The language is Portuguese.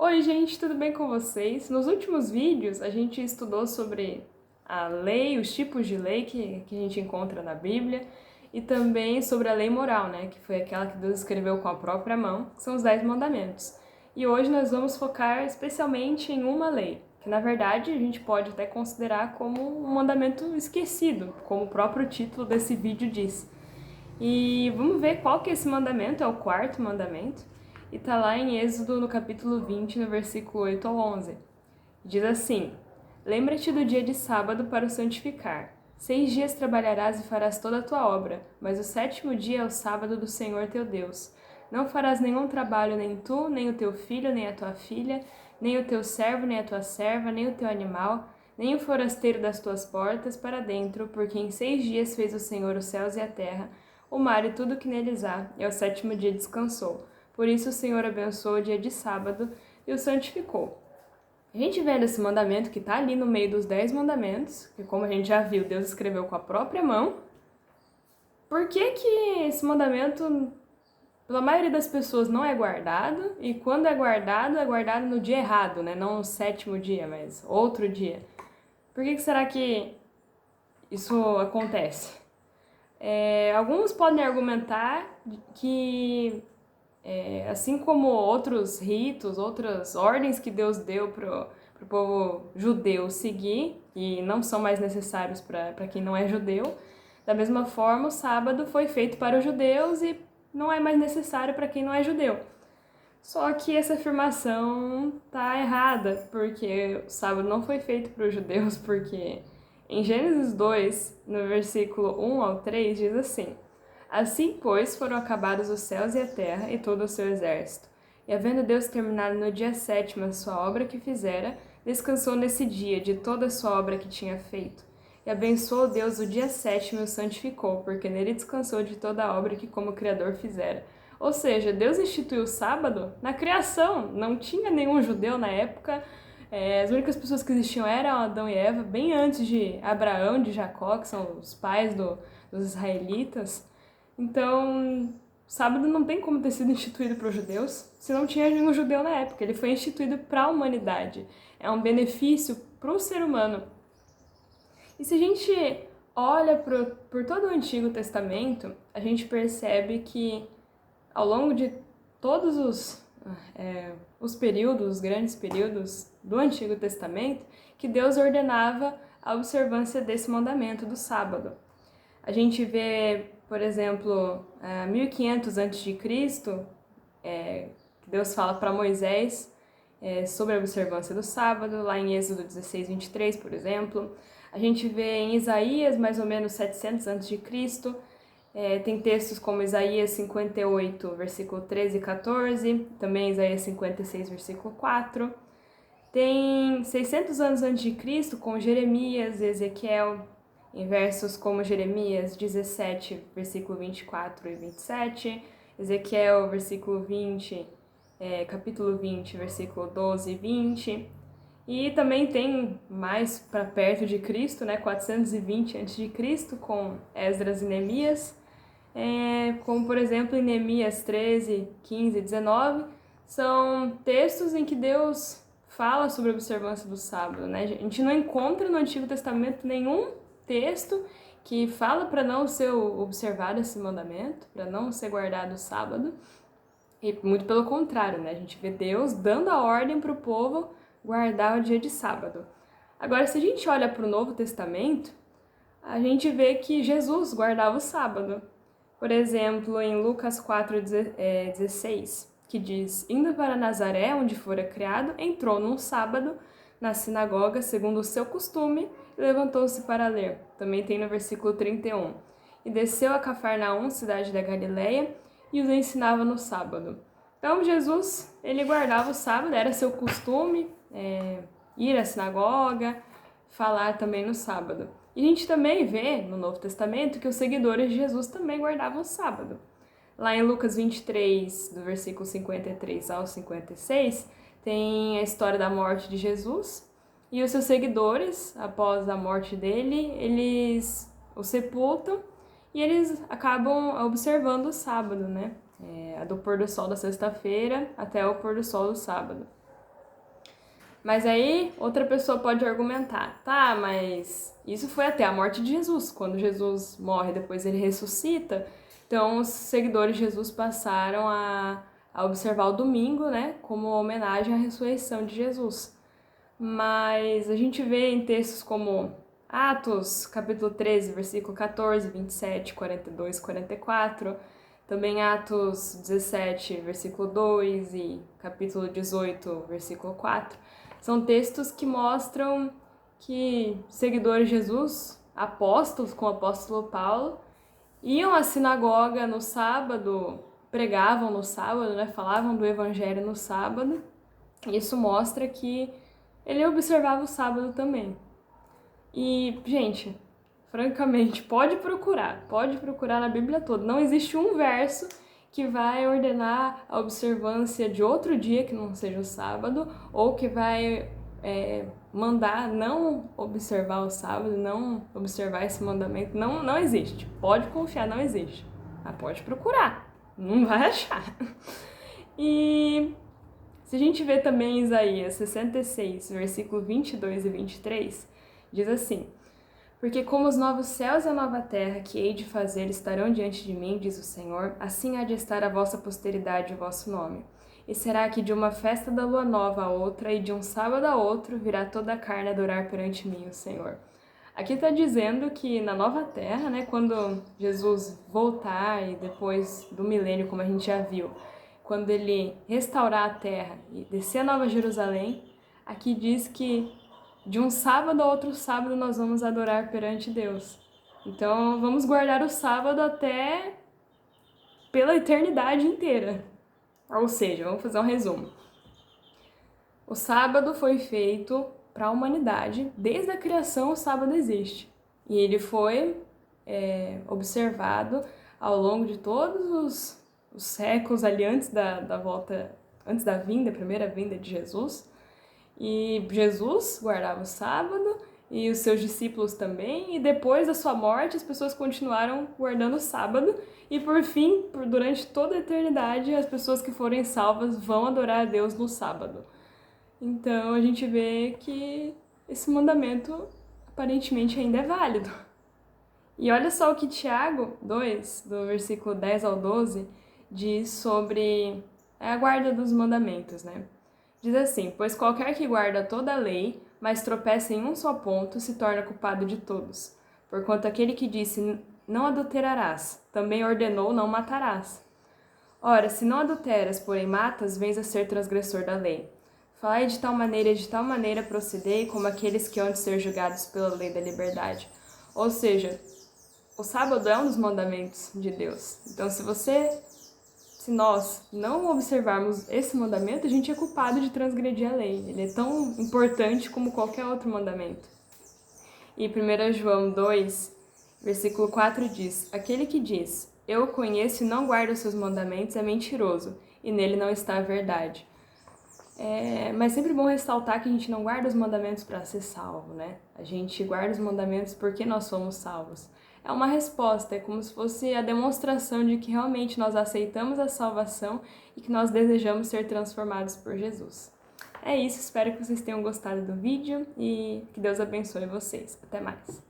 Oi, gente, tudo bem com vocês? Nos últimos vídeos a gente estudou sobre a lei, os tipos de lei que a gente encontra na Bíblia e também sobre a lei moral, né? Que foi aquela que Deus escreveu com a própria mão, que são os 10 mandamentos. E hoje nós vamos focar especialmente em uma lei, que na verdade a gente pode até considerar como um mandamento esquecido, como o próprio título desse vídeo diz. E vamos ver qual que é esse mandamento, é o quarto mandamento, e tá lá em Êxodo, no capítulo 20, no versículo 8 ao 11. Diz assim: Lembra-te do dia de sábado para o santificar. 6 dias trabalharás e farás toda a tua obra, mas o sétimo dia é o sábado do Senhor teu Deus. Não farás nenhum trabalho, nem tu, nem o teu filho, nem a tua filha, nem o teu servo, nem a tua serva, nem o teu animal, nem o forasteiro das tuas portas para dentro, porque em 6 dias fez o Senhor os céus e a terra, o mar e tudo que neles há, e ao sétimo dia descansou. Por isso o Senhor abençoou o dia de sábado e o santificou. A gente vê nesse mandamento que está ali no meio dos 10 mandamentos, que como a gente já viu, Deus escreveu com a própria mão. Por que que esse mandamento, pela maioria das pessoas, não é guardado? E quando é guardado no dia errado, né? Não no sétimo dia, mas outro dia. Por que será que isso acontece? Alguns podem argumentar que assim como outros ritos, outras ordens que Deus deu para o povo judeu seguir, e não são mais necessários para quem não é judeu, da mesma forma o sábado foi feito para os judeus e não é mais necessário para quem não é judeu. Só que essa afirmação tá errada, porque o sábado não foi feito para os judeus, porque em Gênesis 2, no versículo 1 ao 3, diz assim: Assim, pois, foram acabados os céus e a terra e todo o seu exército. E havendo Deus terminado no dia sétimo a sua obra que fizera, descansou nesse dia de toda a sua obra que tinha feito. E abençoou Deus o dia sétimo e o santificou, porque nele descansou de toda a obra que como Criador fizera. Ou seja, Deus instituiu o sábado na criação. Não tinha nenhum judeu na época. As únicas pessoas que existiam eram Adão e Eva, bem antes de Abraão, de Jacó, que são os pais dos israelitas. Então, o sábado não tem como ter sido instituído para os judeus, se não tinha nenhum judeu na época. Ele foi instituído para a humanidade. É um benefício para o ser humano. E se a gente olha por todo o Antigo Testamento, a gente percebe que ao longo de todos os períodos, os grandes períodos do Antigo Testamento, que Deus ordenava a observância desse mandamento do sábado. A gente vê, por exemplo, 1500 a.C., que Deus fala para Moisés sobre a observância do sábado, lá em Êxodo 16, 23, por exemplo. A gente vê em Isaías, mais ou menos 700 a.C., tem textos como Isaías 58, versículo 13 e 14, também Isaías 56, versículo 4. Tem 600 anos antes de Cristo, com Jeremias e Ezequiel, em versos como Jeremias 17, versículo 24 e 27, Ezequiel, versículo 20, capítulo 20, versículo 12 e 20. E também tem mais para perto de Cristo, né, 420 a.C., com Esdras e Neemias, como por exemplo em Neemias 13, 15 e 19, são textos em que Deus fala sobre a observância do sábado, né? A gente não encontra no Antigo Testamento nenhum texto que fala para não ser observado esse mandamento, para não ser guardado o sábado, e muito pelo contrário, né? A gente vê Deus dando a ordem para o povo guardar o dia de sábado. Agora, se a gente olha para o Novo Testamento, a gente vê que Jesus guardava o sábado. Por exemplo, em Lucas 4,16, que diz: Indo para Nazaré, onde fora criado, entrou num sábado na sinagoga, segundo o seu costume, e levantou-se para ler. Também tem no versículo 31. E desceu a Cafarnaum, cidade da Galileia, e os ensinava no sábado. Então, Jesus, ele guardava o sábado, era seu costume ir à sinagoga, falar também no sábado. E a gente também vê no Novo Testamento que os seguidores de Jesus também guardavam o sábado. Lá em Lucas 23, do versículo 53 ao 56, tem a história da morte de Jesus. E os seus seguidores, após a morte dele, eles o sepultam e eles acabam observando o sábado, né? Do pôr do sol da sexta-feira até o pôr do sol do sábado. Mas aí outra pessoa pode argumentar, tá, mas isso foi até a morte de Jesus. Quando Jesus morre, depois ele ressuscita, então os seguidores de Jesus passaram a observar o domingo, né, como homenagem à ressurreição de Jesus. Mas a gente vê em textos como Atos, capítulo 13, versículo 14, 27, 42, 44, também Atos 17, versículo 2 e capítulo 18, versículo 4, são textos que mostram que seguidores de Jesus, apóstolos, como o apóstolo Paulo, iam à sinagoga no sábado, pregavam no sábado, né, falavam do evangelho no sábado. Isso mostra que ele observava o sábado também. E, gente, francamente, pode procurar na Bíblia toda. Não existe um verso que vai ordenar a observância de outro dia que não seja o sábado, ou que vai mandar não observar o sábado, não observar esse mandamento. Não existe. Pode confiar, não existe. Mas pode procurar, não vai achar. E se a gente vê também Isaías 66, versículo 22 e 23, diz assim: porque como os novos céus e a nova terra que hei de fazer estarão diante de mim, diz o Senhor, assim há de estar a vossa posteridade e o vosso nome. E será que de uma festa da lua nova a outra e de um sábado a outro virá toda a carne adorar perante mim, o Senhor. Aqui está dizendo que na nova terra, né, quando Jesus voltar e depois do milênio, como a gente já viu, quando ele restaurar a terra e descer a Nova Jerusalém, aqui diz que de um sábado a outro sábado nós vamos adorar perante Deus. Então vamos guardar o sábado até pela eternidade inteira. Ou seja, vamos fazer um resumo. O sábado foi feito para a humanidade. Desde a criação o sábado existe. E ele foi observado ao longo de todos os séculos ali antes da volta, antes da vinda, a primeira vinda de Jesus. E Jesus guardava o sábado e os seus discípulos também, e depois da sua morte as pessoas continuaram guardando o sábado, e por fim, durante toda a eternidade, as pessoas que forem salvas vão adorar a Deus no sábado. Então a gente vê que esse mandamento aparentemente ainda é válido. E olha só o que Tiago 2, do versículo 10 ao 12, diz sobre a guarda dos mandamentos, né? Diz assim: pois qualquer que guarda toda a lei, mas tropeça em um só ponto, se torna culpado de todos. Porquanto aquele que disse, não adulterarás, também ordenou, não matarás. Ora, se não adulteras, porém matas, vens a ser transgressor da lei. Falai de tal maneira e de tal maneira procedei, como aqueles que hão de ser julgados pela lei da liberdade. Ou seja, o sábado é um dos mandamentos de Deus. Então, se nós não observarmos esse mandamento, a gente é culpado de transgredir a lei. Ele é tão importante como qualquer outro mandamento. E 1 João 2, versículo 4 diz: aquele que diz, eu o conheço e não guarda os seus mandamentos, é mentiroso, e nele não está a verdade. Mas sempre bom ressaltar que a gente não guarda os mandamentos para ser salvo, né? A gente guarda os mandamentos porque nós somos salvos. É uma resposta, é como se fosse a demonstração de que realmente nós aceitamos a salvação e que nós desejamos ser transformados por Jesus. É isso, espero que vocês tenham gostado do vídeo e que Deus abençoe vocês. Até mais!